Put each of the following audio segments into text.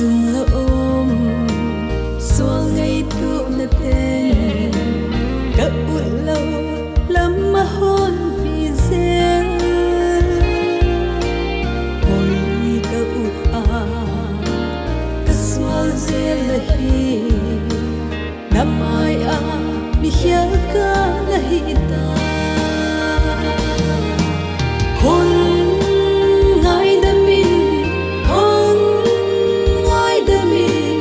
sung la ôm xua ngày thu là tên cả buổi lâu lắm mà hôn vì dễ hồi cả u cả xua dễ là hi năm ai mi khia cả là hi ta hôn ngài đam min hôn ngài đam min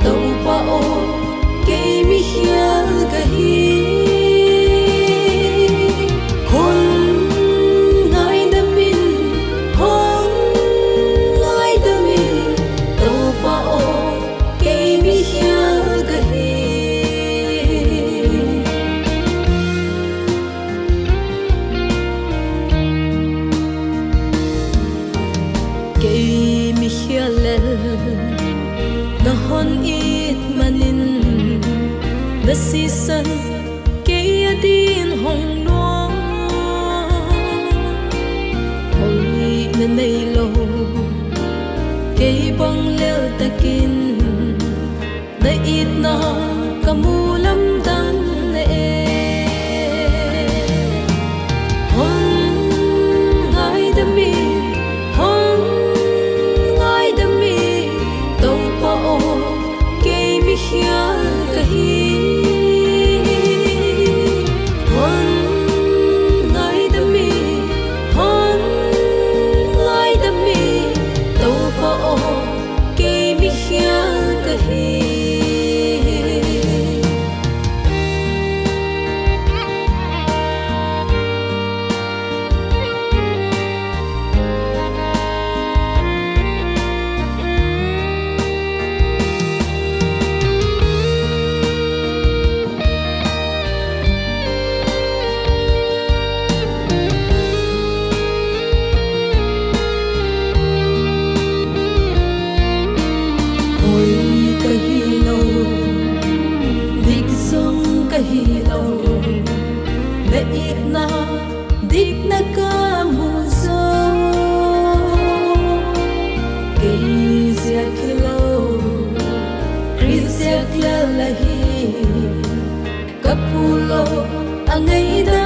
tàu bao kê mi khia cả hi hôn ngài đam min hôn ngài đam min tàu bao kê mi khia cả hi kê mi khia lên na hon ít manin na si san kê adin hong no hoi na nei lo kê bang leo takin na ít na kamulam dang na hon ngai da mi khia cả hi hôn ngài đam mi hôn ngài đam mi tàu bao kê mi khia cả hi na dik na ka muzo kizia kilo krizia klalahi kapulo angai da